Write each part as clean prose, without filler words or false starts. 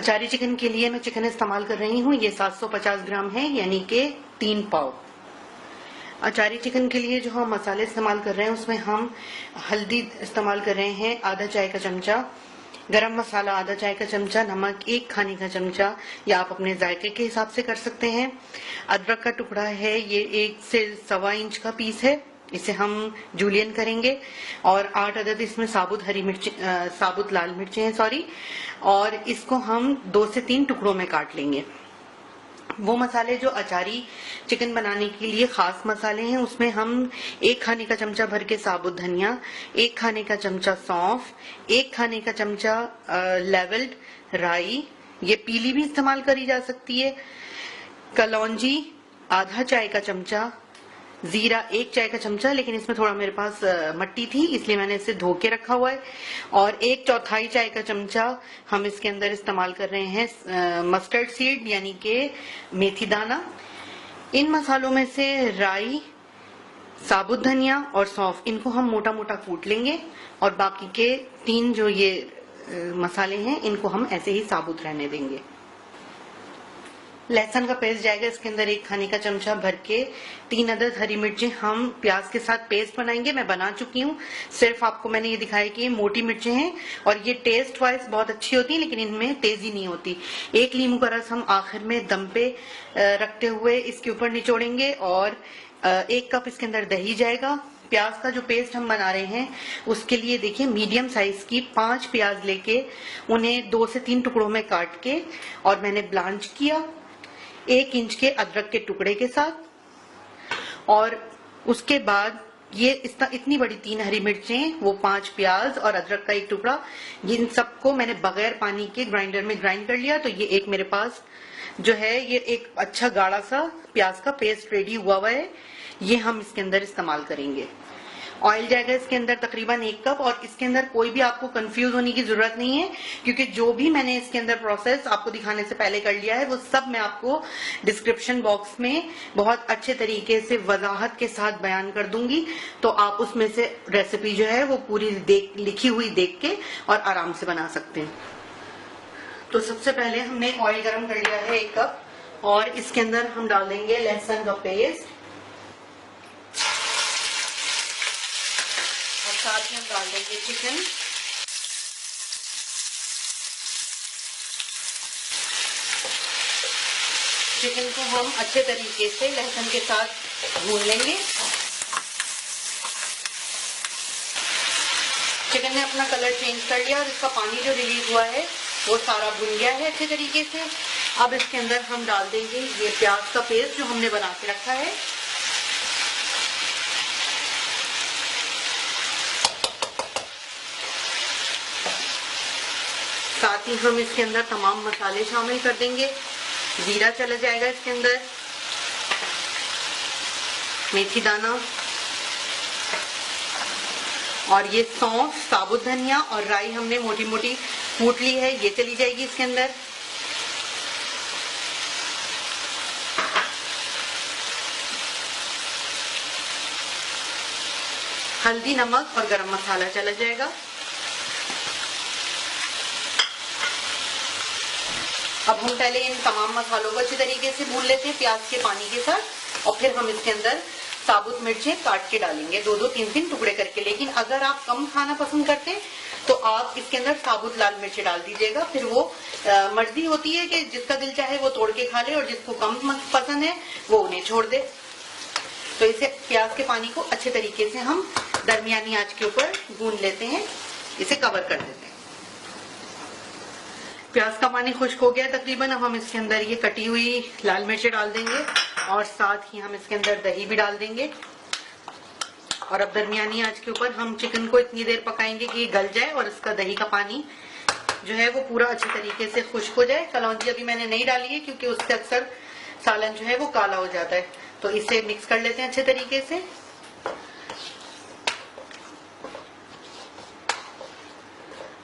अचारी chicken के लिए मैं चिकन इस्तेमाल कर रही हूँ। ये 750 ग्राम है, यानी कि 3 पाव। अचारी चिकन के लिए जो हम मसाले इस्तेमाल कर रहे हैं उसमें हम हल्दी इस्तेमाल कर रहे हैं आधा चाय का चमचा, गरम मसाला आधा चाय का चमचा, नमक 1 खाने का चमचा, या आप अपने जायके के हिसाब से कर सकते हैं। अदरक का टुकड़ा है, ये 1 से 1.25 इंच का पीस है, इसे हम जूलियन करेंगे। और 8 अदद इसमें साबुत लाल मिर्चें हैं और इसको हम 2 से 3 टुकड़ों में काट लेंगे। वो मसाले जो अचारी चिकन बनाने के लिए खास मसाले हैं, उसमें हम 1 खाने का चमचा भर के साबुत धनिया, 1 खाने का चमचा सौंफ, 1 खाने का चमचा लेवल्ड राई, ये पीली भी इस्तेमाल करी जा सकती है, कलौंजी आधा चाय का चमचा, जीरा 1 चाय का चमचा, लेकिन इसमें थोड़ा मेरे पास मट्टी थी इसलिए मैंने इसे धो के रखा हुआ है, और 1/4 चाय का चमचा हम इसके अंदर इस्तेमाल कर रहे हैं मस्टर्ड सीड यानी कि मेथी दाना। इन मसालों में से राई, साबुत धनिया और सौंफ, इनको हम मोटा मोटा कूट लेंगे, और बाकी के 3 जो ये मसाले हैं इनको हम ऐसे ही साबुत रहने देंगे। लहसुन का पेस्ट जाएगा इसके अंदर 1 खाने का चमचा भर के। 3 अदद हरी मिर्चें हम प्याज के साथ पेस्ट बनाएंगे, मैं बना चुकी हूँ, सिर्फ आपको मैंने ये दिखाया कि ये मोटी मिर्चें हैं और ये टेस्ट वाइज बहुत अच्छी होती है, लेकिन इनमें तेजी नहीं होती। 1 नींबू का रस हम आखिर में दम पे रखते हुए इसके ऊपर निचोड़ेंगे, और 1 कप इसके अंदर दही जाएगा। प्याज का जो पेस्ट हम बना रहे हैं उसके लिए देखिए मीडियम साइज की 5 प्याज लेके उन्हें 2 से 3 टुकड़ों में काट के और मैंने ब्लांच किया 1 इंच के अदरक के टुकड़े के साथ, और उसके बाद ये इतनी बड़ी 3 हरी मिर्चें, वो 5 प्याज और अदरक का 1 टुकड़ा, इन सबको मैंने बगैर पानी के ग्राइंडर में ग्राइंड कर लिया। तो ये एक मेरे पास जो है ये एक अच्छा गाढ़ा सा प्याज का पेस्ट रेडी हुआ है, ये हम इसके अंदर इस्तेमाल करेंगे। ऑयल जाएगा इसके अंदर तकरीबन 1 कप, और इसके अंदर कोई भी आपको कंफ्यूज होने की जरूरत नहीं है, क्योंकि जो भी मैंने इसके अंदर प्रोसेस आपको दिखाने से पहले कर लिया है वो सब मैं आपको डिस्क्रिप्शन बॉक्स में बहुत अच्छे तरीके से वजाहत के साथ बयान कर दूंगी, तो आप उसमें से रेसिपी जो है वो पूरी लिखी हुई देख के और आराम से बना सकते हैं। तो सबसे पहले हमने ऑयल गर्म कर लिया है 1 कप, और इसके अंदर हम डाल देंगे लहसुन का पेस्ट, साथ ही हम डाल देंगे चिकन, चिकन को हम अच्छे तरीके से लहसुन के साथ भून लेंगे। चिकन ने अपना कलर चेंज कर लिया और इसका पानी जो रिलीज हुआ है वो सारा भुन गया है अच्छे तरीके से। अब इसके अंदर हम डाल देंगे ये प्याज का पेस्ट जो हमने बना के रखा है, साथ ही हम इसके अंदर तमाम मसाले शामिल कर देंगे। जीरा चला जाएगा इसके अंदर, मेथी दाना, और ये सौंफ, साबुत धनिया और राई हमने मोटी मोटी कूट ली है, ये चली जाएगी इसके अंदर। हल्दी, नमक और गरम मसाला चला जाएगा। अब हम पहले इन तमाम मसालों को अच्छी तरीके से भून लेते हैं प्याज के पानी के साथ, और फिर हम इसके अंदर साबुत मिर्चें काट के डालेंगे 2-2, 3-3 टुकड़े करके। लेकिन अगर आप कम खाना पसंद करते हैं तो आप इसके अंदर साबुत लाल मिर्चें डाल दीजिएगा, फिर वो मर्जी होती है कि जिसका दिल चाहे वो तोड़ के खा ले और जिसको कम पसंद है वो उन्हें छोड़ दे। तो इसे प्याज के पानी को अच्छे तरीके से हम दरमियानी आंच के ऊपर भून लेते हैं, इसे कवर कर देते हैं। प्याज का पानी खुश्क हो गया तकरीबन। अब हम इसके अंदर ये कटी हुई लाल मिर्चें डाल देंगे, और साथ ही हम इसके अंदर दही भी डाल देंगे, और अब दरमियानी आंच के ऊपर हम चिकन को इतनी देर पकाएंगे कि ये गल जाए और इसका दही का पानी जो है वो पूरा अच्छे तरीके से खुश्क हो जाए। कलौंजी अभी मैंने नहीं डाली है क्योंकि उससे अक्सर सालन जो है वो काला हो जाता है, तो इसे मिक्स कर लेते हैं अच्छे तरीके से।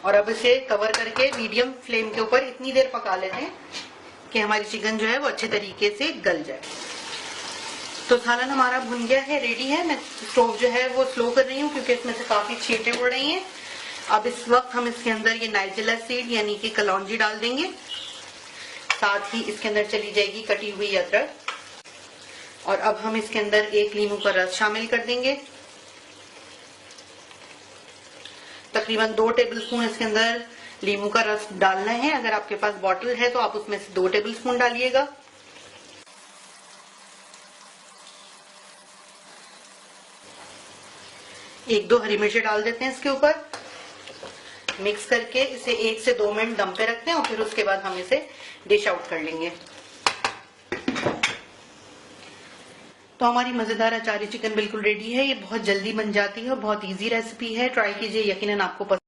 और अब इसे कवर करके मीडियम फ्लेम के ऊपर इतनी देर पका लेते हैं कि हमारी चिकन जो है वो अच्छे तरीके से गल जाए। तो सालन हमारा भुन गया है, रेडी है। मैं स्टोव जो है वो स्लो कर रही हूँ क्योंकि इसमें से काफी छींटे उड़ रही हैं। अब इस वक्त हम इसके अंदर ये नाइजेला सीड यानी कि कलौंजी डाल देंगे, साथ ही इसके अंदर चली जाएगी कटी हुई अदरक। और अब हम इसके अंदर 1 नींबू का रस शामिल कर देंगे। तकरीबन 2 टेबलस्पून इसके अंदर नींबू का रस डालना है। अगर आपके पास बॉटल है तो आप उसमें से 2 टेबलस्पून डालिएगा। एक 2 हरी मिर्ची डाल देते हैं इसके ऊपर। मिक्स करके इसे 1 से 2 मिनट दम पे रखते हैं और फिर उसके बाद हम इसे डिश आउट कर लेंगे। तो हमारी मजेदार अचारी चिकन बिल्कुल रेडी है। ये बहुत जल्दी बन जाती है और बहुत इजी रेसिपी है। ट्राई कीजिए, यकीनन आपको पसंद